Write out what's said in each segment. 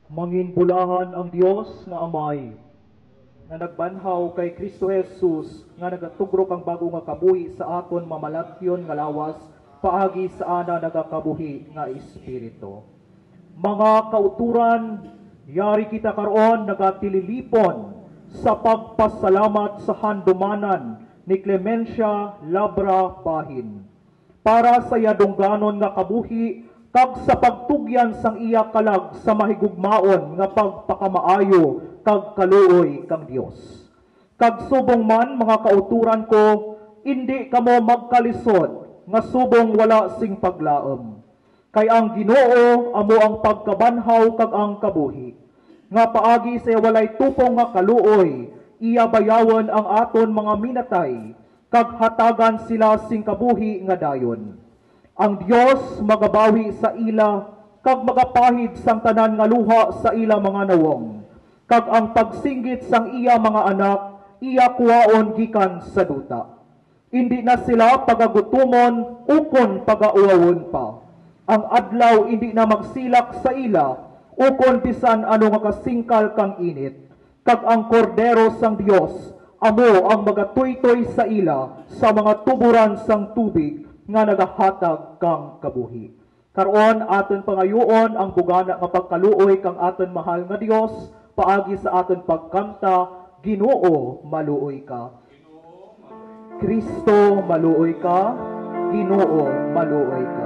Manginbulahan ang Dios nga Amay nga nagbanhaw kay Kristo Jesus nga nagatugrok ang bago nga kabuhi sa aton mamalagyon nga lawas paagi sa ana nagakabuhi nga espiritu. Mga kauturan, yari kita karon nagatililipon sa pagpasalamat sa handumanan ni Clemencia Labra Bahin para sa yadungganon nga kabuhi kag sa pagtugyan sang iya kalag sa mahigugmaon nga pagpakamaayo kag kaluoy kang Dios. Kag subong man mga kauturan ko, indi kamo magkalisod nga subong wala sing paglaom. Kay ang Ginoo amo ang pagkabanhaw kag ang kabuhi. Nga paagi sa walay tupong nga kaluoy, iya bayawon ang aton mga minatay kag hatagan sila sing kabuhi nga dayon. Ang Dios magabawi sa ila kag magapahid sang tanan nga luha sa ila mga nawong. Kag ang pagsinggit sang iya mga anak, iya kuwaon gikan sa duta. Indi na sila pagagutumon ukon pagauawon pa. Ang adlaw indi na magsilak sa ila ukon bisan ano nga kasingkal kang init. Kag ang kordero sang Dios amo ang magatuytoy sa ila sa mga tuburan sang tubig nga nagahatag kang kabuhi. Karon aton pangayoon ang bugana nga pagkaluoy kang aton mahal nga Dios paagi sa aton pagkanta, Ginoo maluoy ka. Kristo maluoy ka, Ginoo maluoy ka.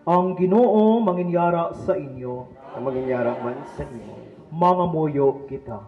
Ang Ginoo manginyara sa inyo, ang manginyara man sa inyo. mga muyo kita.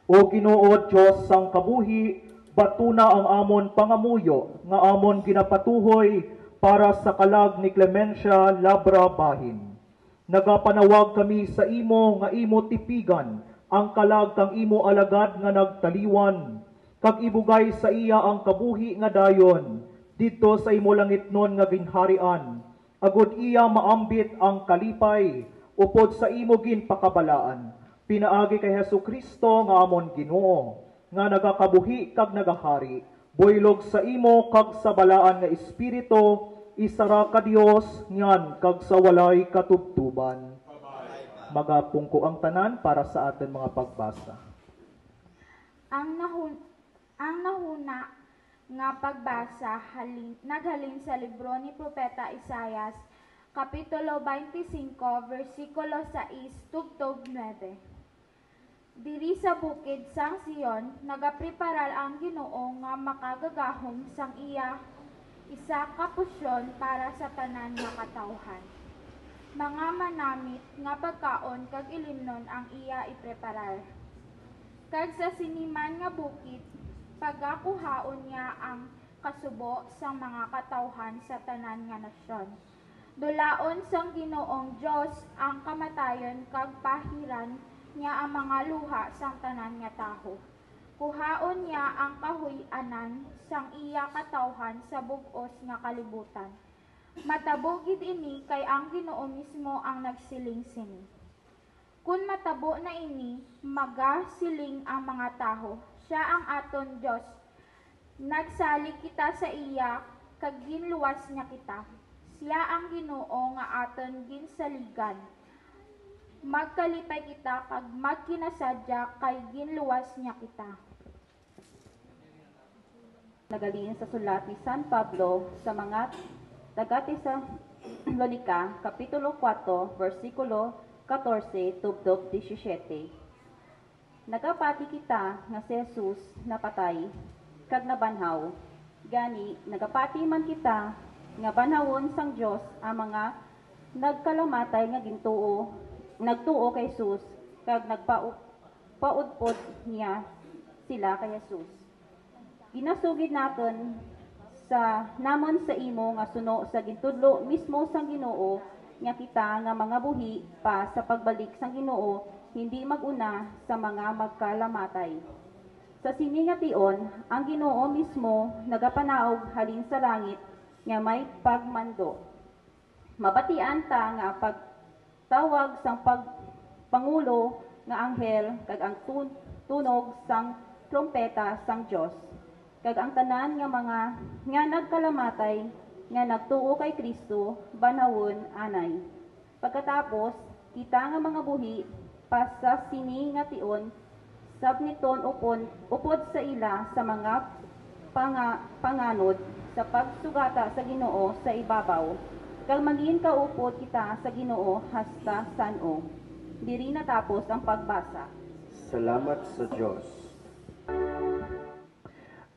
O Ginoo Diyos sang kabuhi, batuna ang amon pangamuyo, nga amon ginapatuhoy para sa kalag ni Clemencia Labra Bahin. Nagapanawag kami sa imo nga imo tipigan, ang kalag kang imo alagad nga nagtaliwan, kag ibugay sa iya ang kabuhi nga dayon, dito sa imo langitnon nga ginharian, agud iya maambit ang kalipay, upod sa imo ginpakabalaan. Pinaagi kay Hesukristo nga amon Ginoo, nga nagakabuhi kag nagahari, boylog sa imo kag sa balaan nga espiritu, isara ka Dios ngan kag sa walay katubtuban. Magapungko ang tanan para sa aton mga pagbasa. Ang nahuna nga pagbasa naghalin sa libro ni Propeta Isaias, Kapitulo 25, versikulo 6, tugtog 9. Diri sa bukid sang Sion, nagapreparar ang Ginoo nga makagagahom sang iya isa ka pusyon para sa tanan nga katawhan. Mga manamit nga pagkaon kag ilimnon ang iya ipreparar. Kag sa siniman nga bukid, pagakuhaon niya ang kasubo sang mga katawhan sa tanan nga nasyon. Dulaon sang Ginoong Dios ang kamatayon kag pahiran niya ang mga luha sang tanan nga taho. Kuhaon niya ang kahuy-anan sang iya katawhan sa bug-os nga kalibutan. Matabo gid ini kay ang Ginoo mismo ang nagsiling sini. Kun matabo na ini, magasiling ang mga taho. Siya ang aton Dios. Nagsali kita sa iya kag ginluwas niya kita. Siya ang Ginoo nga aton ginsaligan. Magkalipay kita kag magkinasadya kay ginluwas niya kita. Nagaling sa sulat ni San Pablo sa mga taga-Tesalonica, Kapitulo 4, versikulo 14, tubdog 17. Nagapati kita nga si Jesus napatay, kag nabanhaw. Gani, nagapati man kita nga banhawon sang Dios ang mga nagkalamatay nga nagtuo kay Jesus, kag nagpaudpod niya sila kay Jesus. Ginasugid naton sa namon sa imo nga suno sa gintudlo mismo sang Ginoo nga kita nga mga buhi pa sa pagbalik sang Ginoo, hindi maguna sa mga magkalamatay. Sa sini nga tion, ang Ginoo mismo nagapanaog halin sa langit nga may pagmando. Mabatian ta nga pagtawag sang pangulo nga anghel kag ang tunog sang trompeta sang Dios. Kag ang tanan nga nagkalamatay nga nagtuo kay Kristo banhawon anay. Pagkatapos kita nga mga buhi pasa sini nga tion sabniton upod sa ila sa mga panganod sa pagsugata sa Ginoo sa ibabaw. Kag maging kaupod kita sa Ginoo hasta sano. Diri natapos ang pagbasa. Salamat sa Diyos.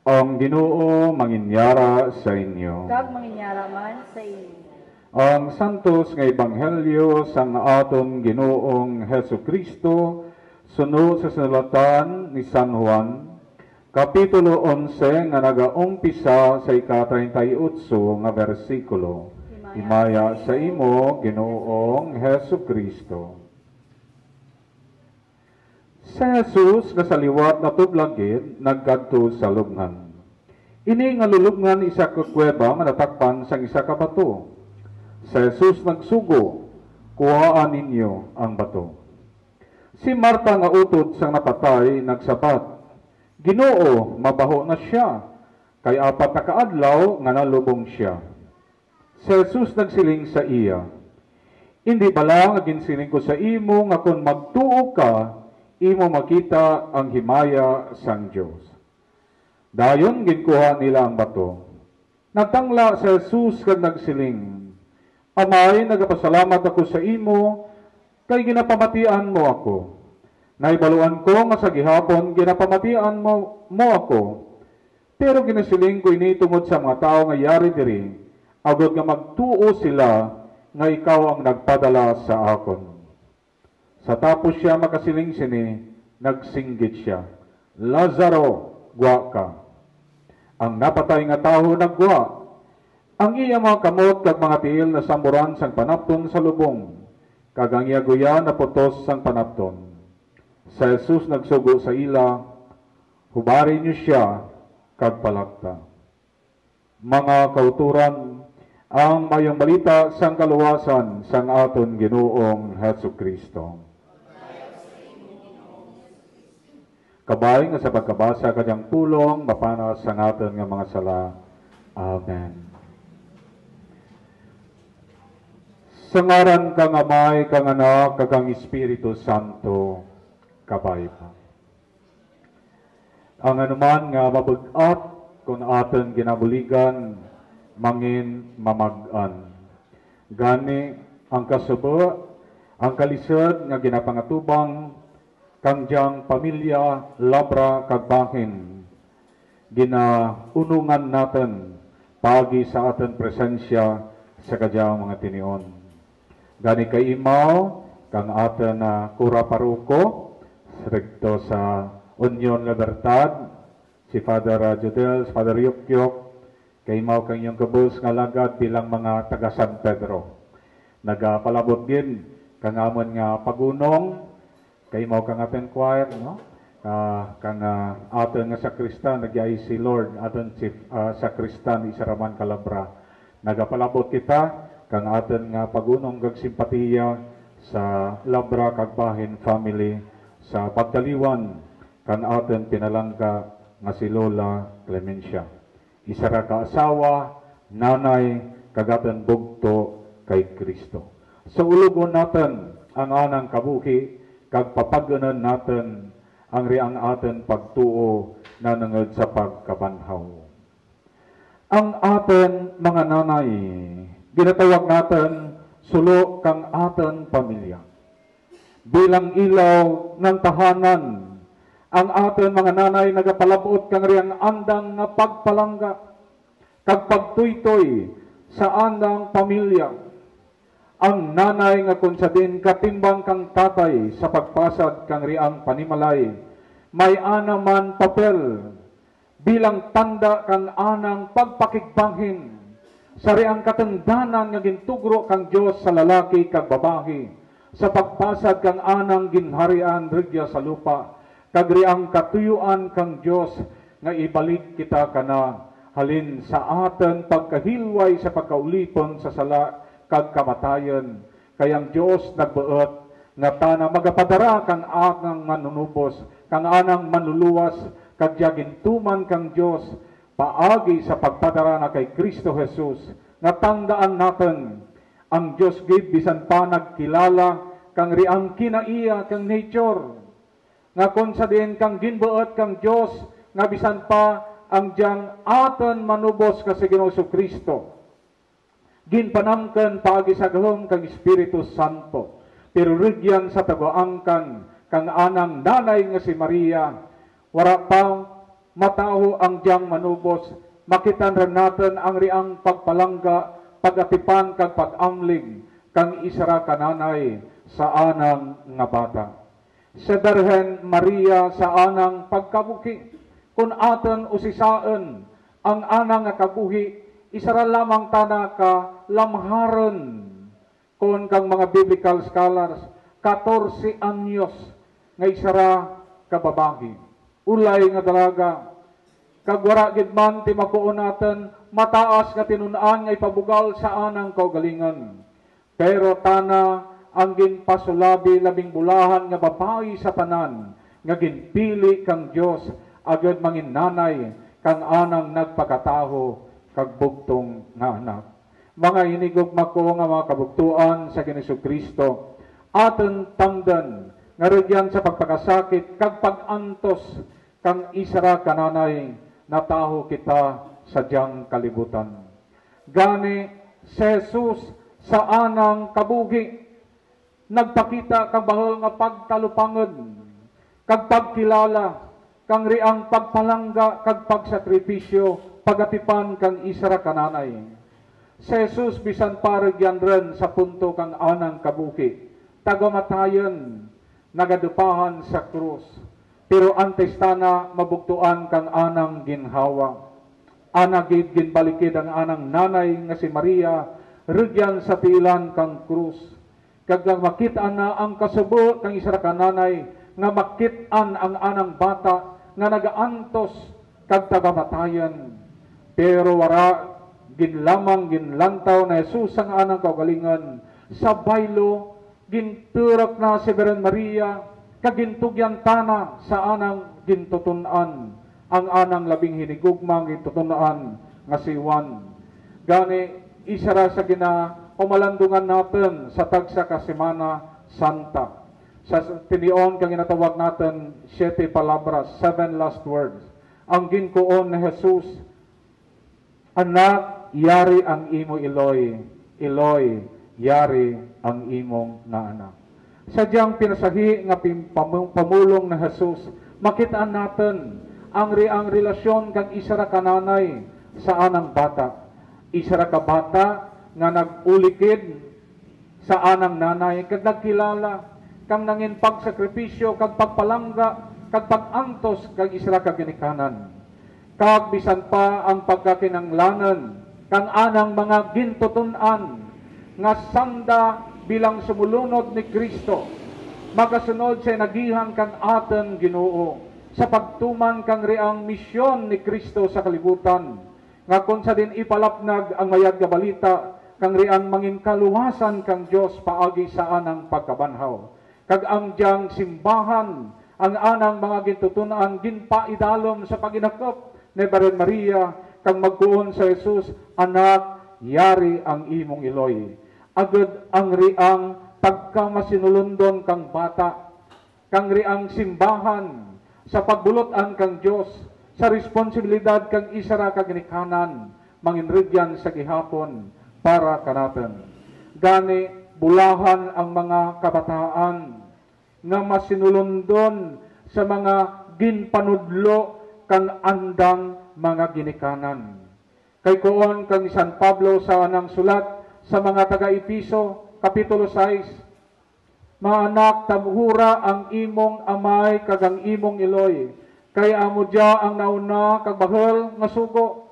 Ang Ginoo manginyara sa inyo. Kag manginyara man sa inyo. Ang santos nga ebanghelyo sang aton Ginoong Hesus Kristo sunod sa sinulatan ni San Juan, kapitulo 11 nga nagaumpisa sa ika-38 nga bersikulo. Himaya sa imo, Ginoong Hesus Kristo. Sa Jesus nga sa liwat na tublagid nagkadto sa lubngan. Ini nga lulubngan isa ka kuweba nga natakpan sang isa ka bato. Sa Jesus nagsugo, kuhaan ninyo ang bato. Si Marta nga utod sang napatay nagsabat, Ginoo, mabaho na siya, kay apat na kaadlaw nga nalubong siya. Si Jesus nagsiling sa iya, Hindi bala nga ginsiling ko sa imo nga kung magtuo ka, imo makita ang himaya sang Dios. Dayon ginkuha nila ang bato. Nagtangla sa Jesus kag nagsiling, Amay, nagapasalamat ako sa imo, kay ginapamatian mo ako. Naibaluan ko nga sa gihapon, ginapamatian mo ako. Pero ginasiling ko ini tungod sa mga tao nga yari diri, agad nga magtuo sila nga ikaw ang nagpadala sa akon. Sa tapos siya makasiling sini, nagsinggit siya, Lazaro, gwa ka. Ang napatay nga tao nagwa. Ang iya mga kamot kag mga tiil na samburan sang panapton sa lubong, kag ang iya guya na putos sang panapton. Sa Jesus nagsugo sa ila, hubari niyo siya kag palakta. Mga kauturan, ang mayong balita sang kaluwasan sang aton Ginoong Hesus Kristo. Kabay nga sa pagkabasa kanyang pulong, mapanas sa natin nga mga sala. Amen. Sa ngaran kang Amay, kang Anak, kang Espiritu Santo, kabay pa. Ang anuman nga mabag-at kung aton ginabuligan, mangin mamag-an. Gani ang kasubo, ang kalisod nga ginapangatubang, kangjang pamilya, labra, kagbahin, ginaunungan natin pagi sa aton presensya sa kadyang mga tinion. Gani kay imaw, kang aton na kura paruko, rekto sa Union Libertad, si Father Judel, si Father Yukyok, kay imaw kang iyong kabus nga lagad bilang mga taga San Pedro. Nagapalabot din, kang amon nga pagunong, kay mao kang aton choir, no? Kang aton nga sakristan nagyay si Lord aton chief sakristan Isaraman Calabra. Nagapalabot kita kang aton nga pagunong kag simpatiya sa Labra kag Bahin family sa pagdaliwan kan aton pinalangga nga si Lola Clemencia. Isa ra ka asawa, nanay kag aton bugto kay Kristo. Sa ulugon natin ang anang kabuhi kag papaganan natin ang riang aten pagtuo na nangod sa pagkabanhaw. Ang aten mga nanay, ginatawag natin sulo kang aten pamilya. Bilang ilaw ng tahanan, ang aten mga nanay nagapalabot kang riang andang nga pagpalangga, kag pagtuytoy sa andang pamilya. Ang nanay nga kung sa din katimbang kang tatay sa pagpasad kang riang panimalay, may anaman papel bilang tanda kang anang pagpakigbanghin sa riang katendanan nga gintugro kang Dios sa lalaki kag babahi, sa pagpasad kang anang ginharian rigya sa lupa, kag riang katuyuan kang Dios nga ibalik kita kana halin sa aten pagkahilway sa pagkaulipon sa sala kag kamatayon, kayang Dios nagbuot nga tana magapadara kang anang manunubos, kang anang manluluwas kag gintuman kang Dios paagi sa pagpadara na kay Kristo Jesus, nga tandaan natin ang Dios gid bisan pa nagkilala kang riang kinaiya kang nature, nga kung sa din kang ginbuot kang Dios, nga bisan pa ang diyang aton manubos ka sa Ginoong Kristo, ginpanamken paagi sa gahom kang Espiritu Santo, pero rigyan sa tagoangkan kang anang nanay nga si Maria, wara pa mataho ang diyang manubos, makitan rin natin ang riang pagpalangga, pagatipan kag pag-amling kang isara kananay sa anang nga bata. Sa Birhen Maria sa anang pagkabuhi, kung aton usisaan ang anang nga kabuhi, isara lamang tana ka lamharon, kung kang mga biblical scholars 14 anyos nga isara ka babae, ulay nga dalaga, kagwara gid man ti makuon natin mataas nga tinun-an nga ipabugal sa anang kaugalingan, pero tana ang ginpasulabi labing bulahan nga babae sa tanan, nga ginpili kang Dios agad mangin nanay kang anang nagpakataho kag bugtong nga anak. Mga hinigugma ko nga mga kabugtuan sa Ginoong Kristo, aton tangdan nga regyan sa pagpakasakit kag pag-antos kang isara kananay nataho kita sa diyang kalibutan. Gani si Jesus sa anang kabuhi nagpakita kang bahol nga pagtalupangod kag pagkilala kang riang pagpalangga kag pagsakripisyo pagatipan kang isara kananay. Si Jesus bisan parigyan ren sa punto kang anang kabuhi, tagamatayon nagadupahan sa krus, pero antes tana mabugtuan kang anang ginhawa. Anagid ginbalikid ang anang nanay nga si Maria rigyan sa tiilan kang krus, kag makita na ang kasubo kang isara kananay, nga makitaan ang anang bata nga nagaantos kag tagamatayan, pero wara ginlamang ginlantaw na Jesus ang anang kaugalingan, sa baylo ginturok na si Birhen Maria kag gintugyan tana sa anang gintutunan, ang anang labing hinigugmang gintutunan nga si Juan. Gani isara sa pamalandungan natin sa tagsa ka Semana Santa. Sa tinion kang ginatawag natin 7 palabras, 7 last words. Ang ginkuon na Jesus, anak, yari ang imo Eloy, Eloy, yari ang imong na anak. Sadyang pinasahi nga pamulong na Jesus, makitaan natin ang riang relasyon kang isara kananay sa anang bata. Isara ka bata nga nagulikid sa anang nanay, kag nagkilala kang nangin pagsakripisyo, kag pagpalangga, kag pagantos, kag isra kag ginikanan. Kag bisan pa ang pagkakinanglanan, kang anang mga gintutunan, nga sanda bilang sumulunod ni Kristo, magasunod sa nagihan kang aten Ginoo, sa pagtuman kang riang misyon ni Kristo sa kalibutan, nga kung sa din ipalapnag ang mayad nga balita, kang riang mangin kaluwasan kang Dios paagi sa anang pagkabanhaw. Kag ang diyang simbahan, ang anang mga gintutunan, ginpaidalom sa paginakop ni Birhen Maria, kang magkuon sa Jesus, anak, yari ang imong Eloy. Agad ang riang pagkamasinulundon kang bata, kang riang simbahan, sa pagbulotan kang Dios, sa responsibilidad kang isara kag ginikanan, manginridyan sa gihapon para kanaten. Gani bulahan ang mga kabataan nga masinulundon sa mga ginpanudlo kang andang mga ginikanan. Kay kuon kang San Pablo sa anang sulat sa mga taga-Episo, Kapitulo 6, mga anak, tamuhura ang imong amay kag ang imong Eloy, kay amo dia ang nauna kag bahel nga sugo,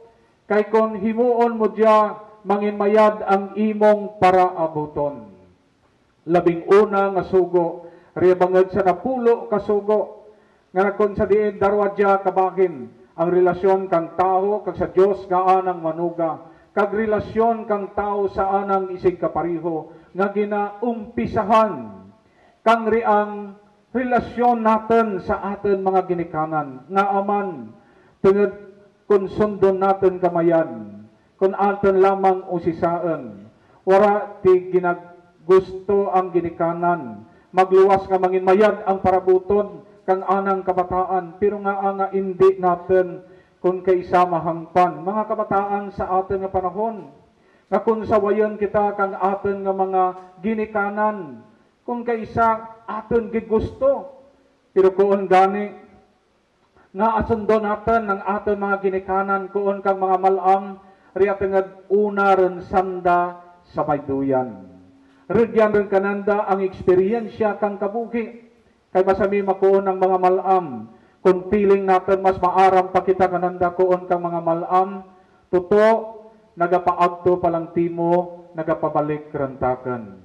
kay kon himuon mo dia manginmayad ang imong paraabuton. Labing una nga sugo, ribangad sa napulo ka sugo, nga kon sa diin darwadya kabahin ang relasyon kang tao kag sa Dios nga anang manuga, kag relasyon kang tao sa anang isig kapariho, nga ginaumpisahan kang riang relasyon natin sa atin mga ginikanan, nga aman, tungod kung sundon natin kamayan, kung atin lamang usisaan, wara ti ginaggusto ang ginikanan, magluwas nga mangin mayad ang parabuton, kang anang kabataan, pero nga hindi natin kung kaisa mahangpan. Mga kabataan sa atin nga panahon, nga kung sawayan kita kang atin nga mga ginikanan, kung kaisa atin gigusto, pero kung gani, nga asundo natin ng atin mga ginikanan, kung kang mga malam, riyatin nga una rin sanda sa bayduyan. Rigyan rin kananda ang eksperyensya kang kabuhi, kay masami makuon ang mga malam, kung feeling natin mas maaram pa kita kananda kuon kang mga malam, tuto, nagapaagto palang timo, nagapabalik rantakan.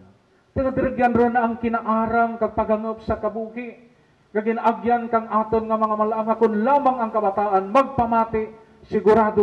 Tinadirigyan rin ang kinaaram kag pagangop sa kabuhi, gaginagyan kang aton nga mga malam, kung lamang ang kabataan magpamati, sigurado